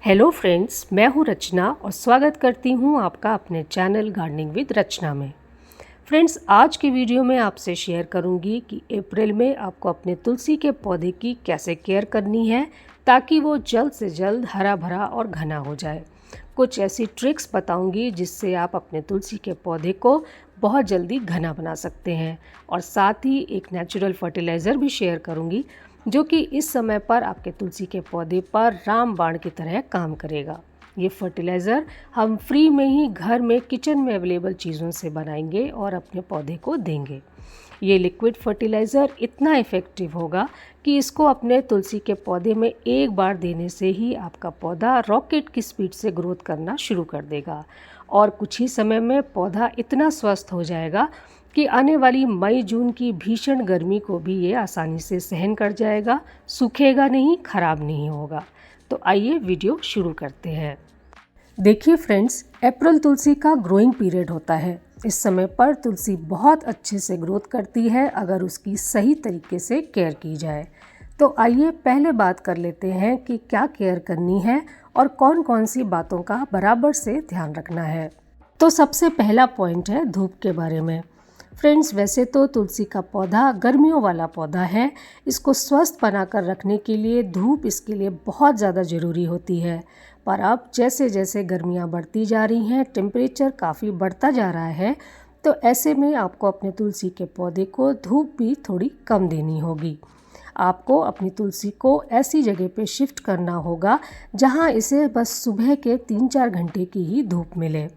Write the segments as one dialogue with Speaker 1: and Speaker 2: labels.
Speaker 1: Hello friends, मैं हूँ रचना और स्वागत करती हूँ आपका अपने चैनल गार्डनिंग विद रचना में। फ्रेंड्स, आज की वीडियो में आपसे शेयर करूँगी कि अप्रैल में आपको अपने तुलसी के पौधे की कैसे केयर करनी है ताकि वो जल्द से जल्द हरा भरा और घना हो जाए। कुछ ऐसी ट्रिक्स बताऊँगी जिससे आप अपने तुलसी के पौधे को बहुत जल्दी घना बना सकते हैं और साथ ही एक नेचुरल फर्टिलाइज़र भी शेयर करूँगी जो कि इस समय पर आपके तुलसी के पौधे पर रामबाण की तरह काम करेगा। ये फर्टिलाइज़र हम फ्री में ही घर में किचन में अवेलेबल चीज़ों से बनाएंगे और अपने पौधे को देंगे। ये लिक्विड फर्टिलाइज़र इतना इफ़ेक्टिव होगा कि इसको अपने तुलसी के पौधे में एक बार देने से ही आपका पौधा रॉकेट की स्पीड से ग्रोथ करना शुरू कर देगा और कुछ ही समय में पौधा इतना स्वस्थ हो जाएगा कि आने वाली मई जून की भीषण गर्मी को भी ये आसानी से सहन कर जाएगा, सूखेगा नहीं, खराब नहीं होगा। तो आइए वीडियो शुरू करते हैं। देखिए फ्रेंड्स, अप्रैल तुलसी का ग्रोइंग पीरियड होता है। इस समय पर तुलसी बहुत अच्छे से ग्रोथ करती है अगर उसकी सही तरीके से केयर की जाए। तो आइए पहले बात कर लेते हैं कि क्या केयर करनी है और कौन कौन सी बातों का बराबर से ध्यान रखना है। तो सबसे पहला पॉइंट है धूप के बारे में। फ्रेंड्स, वैसे तो तुलसी का पौधा गर्मियों वाला पौधा है। इसको स्वस्थ बनाकर रखने के लिए धूप इसके लिए बहुत ज़्यादा ज़रूरी होती है। पर अब जैसे जैसे गर्मियाँ बढ़ती जा रही हैं, टेम्परेचर काफ़ी बढ़ता जा रहा है, तो ऐसे में आपको अपने तुलसी के पौधे को धूप भी थोड़ी कम देनी होगी। आपको अपनी तुलसी को ऐसी जगह पे शिफ्ट करना होगा जहाँ इसे बस सुबह के 3-4 घंटे की ही धूप मिले।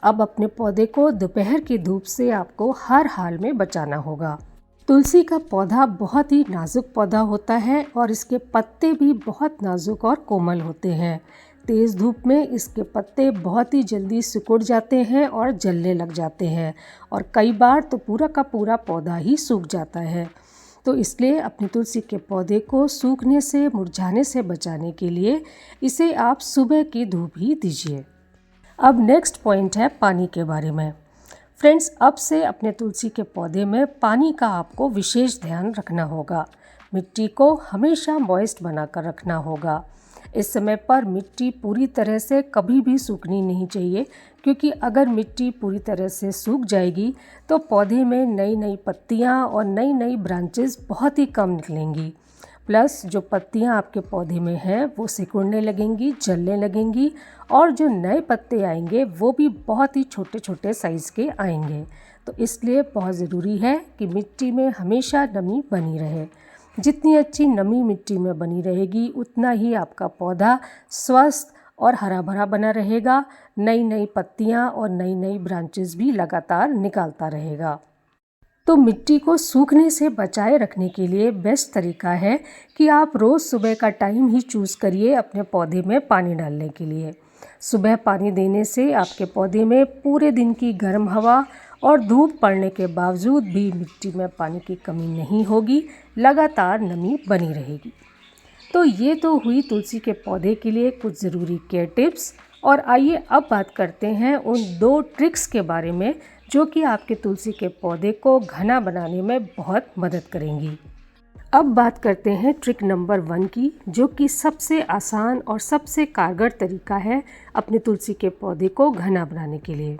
Speaker 1: अब अपने पौधे को दोपहर की धूप से आपको हर हाल में बचाना होगा। तुलसी का पौधा बहुत ही नाजुक पौधा होता है और इसके पत्ते भी बहुत नाजुक और कोमल होते हैं। तेज़ धूप में इसके पत्ते बहुत ही जल्दी सिकुड़ जाते हैं और जलने लग जाते हैं और कई बार तो पूरा का पूरा पौधा ही सूख जाता है। तो इसलिए अपने तुलसी के पौधे को सूखने से, मुरझाने से बचाने के लिए इसे आप सुबह की धूप ही दीजिए। अब नेक्स्ट पॉइंट है पानी के बारे में। फ्रेंड्स, अब से अपने तुलसी के पौधे में पानी का आपको विशेष ध्यान रखना होगा। मिट्टी को हमेशा मॉइस्ट बनाकर रखना होगा। इस समय पर मिट्टी पूरी तरह से कभी भी सूखनी नहीं चाहिए, क्योंकि अगर मिट्टी पूरी तरह से सूख जाएगी तो पौधे में नई नई पत्तियां और नई नई ब्रांचेस बहुत ही कम निकलेंगी। प्लस जो पत्तियां आपके पौधे में हैं वो सिकुड़ने लगेंगी, जलने लगेंगी और जो नए पत्ते आएंगे वो भी बहुत ही छोटे छोटे साइज़ के आएंगे। तो इसलिए बहुत ज़रूरी है कि मिट्टी में हमेशा नमी बनी रहे। जितनी अच्छी नमी मिट्टी में बनी रहेगी उतना ही आपका पौधा स्वस्थ और हरा भरा बना रहेगा, नई नई पत्तियां और नई नई ब्रांचेस भी लगातार निकालता रहेगा। तो मिट्टी को सूखने से बचाए रखने के लिए बेस्ट तरीका है कि आप रोज़ सुबह का टाइम ही चूज़ करिए अपने पौधे में पानी डालने के लिए। सुबह पानी देने से आपके पौधे में पूरे दिन की गर्म हवा और धूप पड़ने के बावजूद भी मिट्टी में पानी की कमी नहीं होगी, लगातार नमी बनी रहेगी। तो ये तो हुई तुलसी के पौधे के लिए कुछ ज़रूरी केयर टिप्स। और आइए अब बात करते हैं उन 2 ट्रिक्स के बारे में जो कि आपके तुलसी के पौधे को घना बनाने में बहुत मदद करेंगी। अब बात करते हैं ट्रिक नंबर 1 की, जो कि सबसे आसान और सबसे कारगर तरीका है अपने तुलसी के पौधे को घना बनाने के लिए।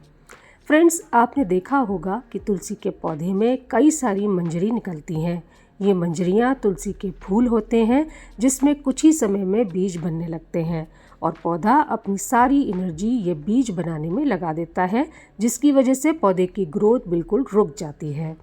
Speaker 1: फ्रेंड्स, आपने देखा होगा कि तुलसी के पौधे में कई सारी मंजरी निकलती हैं। ये मंजरियाँ तुलसी के फूल होते हैं जिसमें कुछ ही समय में बीज बनने लगते हैं और पौधा अपनी सारी एनर्जी ये बीज बनाने में लगा देता है, जिसकी वजह से पौधे की ग्रोथ बिल्कुल रुक जाती है।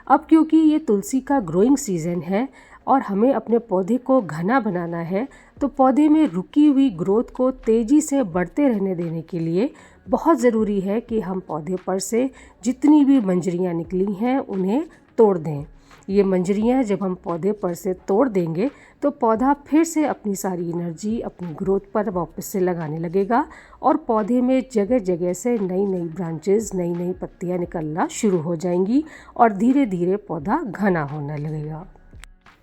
Speaker 1: अब क्योंकि ये तुलसी का ग्रोइंग सीज़न है और हमें अपने पौधे को घना बनाना है, तो पौधे में रुकी हुई ग्रोथ को तेज़ी से बढ़ते रहने देने के लिए बहुत ज़रूरी है कि हम पौधे पर से जितनी भी मंजरियाँ निकली हैं उन्हें तोड़ दें। ये मंजरियाँ जब हम पौधे पर से तोड़ देंगे तो पौधा फिर से अपनी सारी एनर्जी अपनी ग्रोथ पर वापस से लगाने लगेगा और पौधे में जगह जगह से नई नई ब्रांचेस, नई नई पत्तियाँ निकलना शुरू हो जाएंगी और धीरे धीरे पौधा घना होने लगेगा।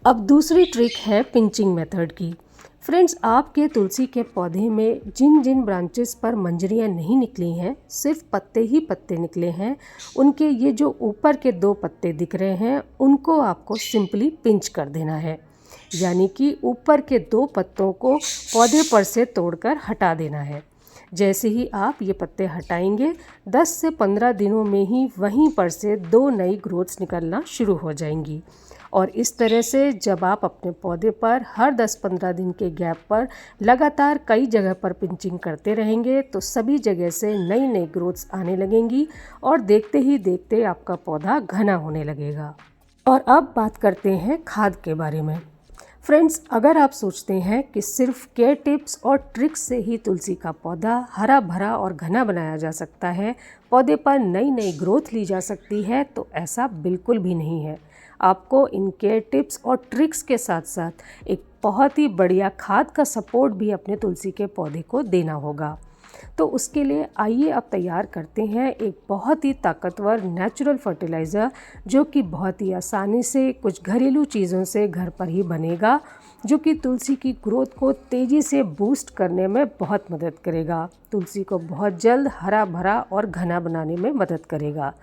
Speaker 1: अब दूसरी ट्रिक है पिंचिंग मेथड की। फ्रेंड्स, आपके तुलसी के पौधे में जिन जिन ब्रांचेस पर मंजरियाँ नहीं निकली हैं, सिर्फ पत्ते ही पत्ते निकले हैं, उनके ये जो ऊपर के 2 पत्ते दिख रहे हैं उनको आपको सिंपली पिंच कर देना है। यानी कि ऊपर के 2 पत्तों को पौधे पर से तोड़कर हटा देना है। जैसे ही आप ये पत्ते हटाएंगे 10 से 15 दिनों में ही वहीं पर से 2 नई ग्रोथ्स निकलना शुरू हो जाएंगी। और इस तरह से जब आप अपने पौधे पर हर 10-15 दिन के गैप पर लगातार कई जगह पर पिंचिंग करते रहेंगे तो सभी जगह से नई नई ग्रोथ्स आने लगेंगी और देखते ही देखते आपका पौधा घना होने लगेगा। और अब बात करते हैं खाद के बारे में। फ्रेंड्स, अगर आप सोचते हैं कि सिर्फ केयर टिप्स और ट्रिक्स से ही तुलसी का पौधा हरा भरा और घना बनाया जा सकता है, पौधे पर नई नई ग्रोथ ली जा सकती है, तो ऐसा बिल्कुल भी नहीं है। आपको इन केयर टिप्स और ट्रिक्स के साथ साथ एक बहुत ही बढ़िया खाद का सपोर्ट भी अपने तुलसी के पौधे को देना होगा। तो उसके लिए आइए अब तैयार करते हैं एक बहुत ही ताकतवर नेचुरल फर्टिलाइज़र, जो कि बहुत ही आसानी से कुछ घरेलू चीज़ों से घर पर ही बनेगा, जो कि तुलसी की ग्रोथ को तेज़ी से बूस्ट करने में बहुत मदद करेगा, तुलसी को बहुत जल्द हरा भरा और घना बनाने में मदद करेगा।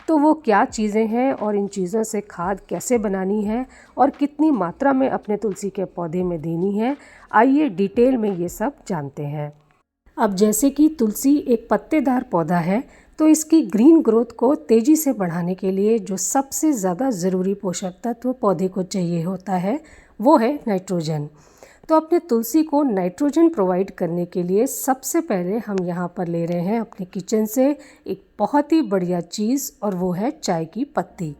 Speaker 1: तो वो क्या चीज़ें हैं और इन चीज़ों से खाद कैसे बनानी है और कितनी मात्रा में अपने तुलसी के पौधे में देनी है, आइए डिटेल में ये सब जानते हैं। अब जैसे कि तुलसी एक पत्तेदार पौधा है, तो इसकी ग्रीन ग्रोथ को तेज़ी से बढ़ाने के लिए जो सबसे ज़्यादा ज़रूरी पोषक तत्व पौधे को चाहिए होता है वो है नाइट्रोजन। तो अपने तुलसी को नाइट्रोजन प्रोवाइड करने के लिए सबसे पहले हम यहाँ पर ले रहे हैं अपने किचन से एक बहुत ही बढ़िया चीज़, और वो है चाय की पत्ती।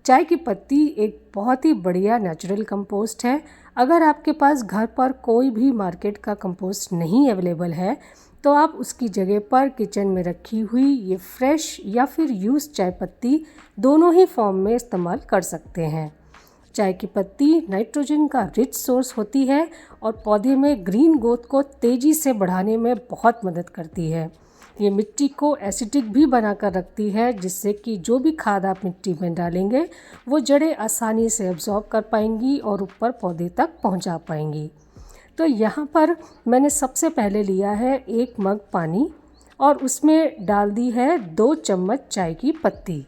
Speaker 1: चाय की पत्ती एक बहुत ही बढ़िया नेचुरल कंपोस्ट है। अगर आपके पास घर पर कोई भी मार्केट का कंपोस्ट नहीं अवेलेबल है, तो आप उसकी जगह पर किचन में रखी हुई ये फ्रेश या फिर यूज़ चाय पत्ती दोनों ही फॉर्म में इस्तेमाल कर सकते हैं। चाय की पत्ती नाइट्रोजन का रिच सोर्स होती है और पौधे में ग्रीन ग्रोथ को तेज़ी से बढ़ाने में बहुत मदद करती है। ये मिट्टी को एसिडिक भी बनाकर रखती है, जिससे कि जो भी खाद आप मिट्टी में डालेंगे वो जड़ें आसानी से एब्जॉर्ब कर पाएंगी और ऊपर पौधे तक पहुंचा पाएंगी। तो यहाँ पर मैंने सबसे पहले लिया है 1 मग पानी और उसमें डाल दी है 2 चम्मच चाय की पत्ती।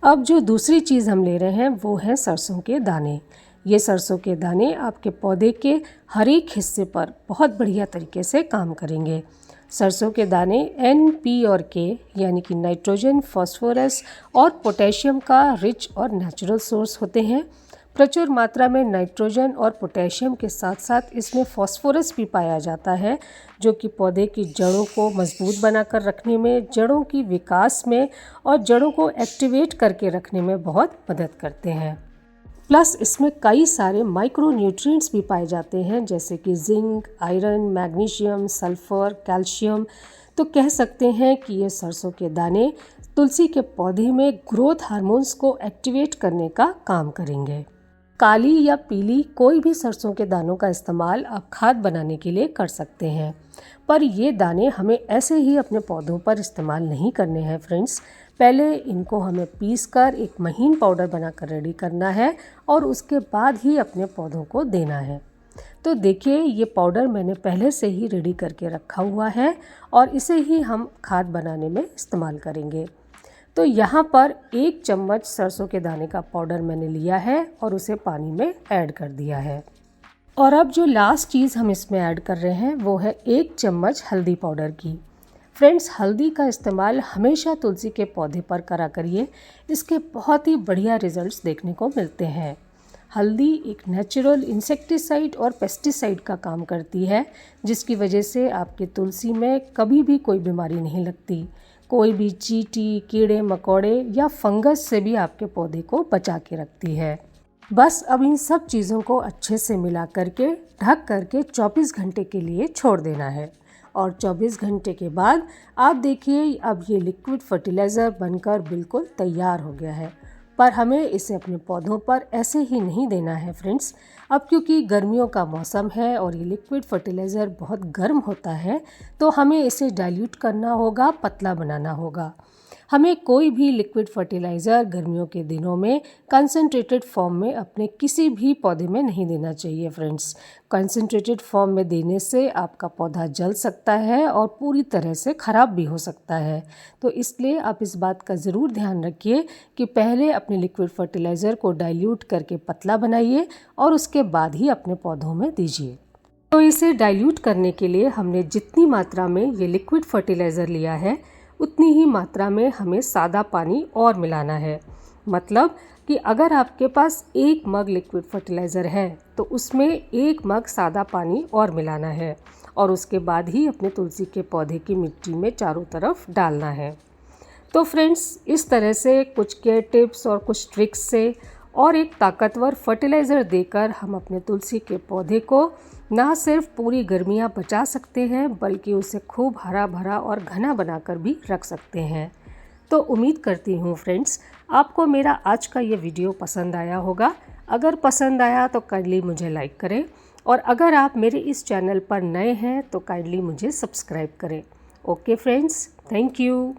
Speaker 1: अब जो दूसरी चीज़ हम ले रहे हैं वो है सरसों के दाने। ये सरसों के दाने आपके पौधे के हर एक हिस्से पर बहुत बढ़िया तरीके से काम करेंगे। सरसों के दाने N, P और K यानी कि नाइट्रोजन, फास्फोरस और पोटेशियम का रिच और नेचुरल सोर्स होते हैं। प्रचुर मात्रा में नाइट्रोजन और पोटेशियम के साथ साथ इसमें फास्फोरस भी पाया जाता है, जो कि पौधे की जड़ों को मजबूत बनाकर रखने में, जड़ों की विकास में और जड़ों को एक्टिवेट करके रखने में बहुत मदद करते हैं। प्लस इसमें कई सारे माइक्रो न्यूट्रिएंट्स भी पाए जाते हैं, जैसे कि zinc, iron, magnesium, sulphur, calcium. तो कह सकते हैं कि ये सरसों के दाने तुलसी के पौधे में ग्रोथ हार्मोन्स को एक्टिवेट करने का काम करेंगे। काली या पीली कोई भी सरसों के दानों का इस्तेमाल आप खाद बनाने के लिए कर सकते हैं, पर ये दाने हमें ऐसे ही अपने पौधों पर इस्तेमाल नहीं करने हैं फ्रेंड्स। पहले इनको हमें पीसकर एक महीन पाउडर बनाकर रेडी करना है और उसके बाद ही अपने पौधों को देना है। तो देखिए, ये पाउडर मैंने पहले से ही रेडी करके रखा हुआ है और इसे ही हम खाद बनाने में इस्तेमाल करेंगे। तो यहाँ पर 1 चम्मच सरसों के दाने का पाउडर मैंने लिया है और उसे पानी में ऐड कर दिया है। और अब जो लास्ट चीज़ हम इसमें ऐड कर रहे हैं वो है 1 चम्मच हल्दी पाउडर की। फ्रेंड्स, हल्दी का इस्तेमाल हमेशा तुलसी के पौधे पर करा करिए, इसके बहुत ही बढ़िया रिजल्ट्स देखने को मिलते हैं। हल्दी एक नेचुरल इंसेक्टिसाइड और पेस्टिसाइड का काम करती है, जिसकी वजह से आपके तुलसी में कभी भी कोई बीमारी नहीं लगती। कोई भी चींटी, कीड़े मकोड़े या फंगस से भी आपके पौधे को बचा के रखती है। बस अब इन सब चीज़ों को अच्छे से मिला करके ढक करके 24 घंटे के लिए छोड़ देना है। और 24 घंटे के बाद आप देखिए, अब ये लिक्विड फर्टिलाइज़र बनकर बिल्कुल तैयार हो गया है। पर हमें इसे अपने पौधों पर ऐसे ही नहीं देना है फ्रेंड्स। अब क्योंकि गर्मियों का मौसम है और ये लिक्विड फर्टिलाइज़र बहुत गर्म होता है, तो हमें इसे डाइल्यूट करना होगा, पतला बनाना होगा। हमें कोई भी लिक्विड फर्टिलाइज़र गर्मियों के दिनों में कंसंट्रेटेड फॉर्म में अपने किसी भी पौधे में नहीं देना चाहिए फ्रेंड्स। कंसंट्रेटेड फॉर्म में देने से आपका पौधा जल सकता है और पूरी तरह से ख़राब भी हो सकता है। तो इसलिए आप इस बात का ज़रूर ध्यान रखिए कि पहले अपने लिक्विड फर्टिलाइज़र को डाइल्यूट करके पतला बनाइए और उसके बाद ही अपने पौधों में दीजिए। तो इसे डाइल्यूट करने के लिए हमने जितनी मात्रा में ये लिक्विड फर्टिलाइज़र लिया है उतनी ही मात्रा में हमें सादा पानी और मिलाना है। मतलब कि अगर आपके पास 1 मग लिक्विड फर्टिलाइज़र है तो उसमें 1 मग सादा पानी और मिलाना है और उसके बाद ही अपने तुलसी के पौधे की मिट्टी में चारों तरफ डालना है। तो फ्रेंड्स, इस तरह से कुछ केयर टिप्स और कुछ ट्रिक्स से और एक ताकतवर फर्टिलाइज़र देकर हम अपने तुलसी के पौधे को ना सिर्फ पूरी गर्मियाँ बचा सकते हैं बल्कि उसे खूब हरा भरा और घना बनाकर भी रख सकते हैं। तो उम्मीद करती हूँ फ्रेंड्स, आपको मेरा आज का ये वीडियो पसंद आया होगा। अगर पसंद आया तो काइंडली मुझे लाइक करें और अगर आप मेरे इस चैनल पर नए हैं तो काइंडली मुझे सब्सक्राइब करें। Okay friends, thank you.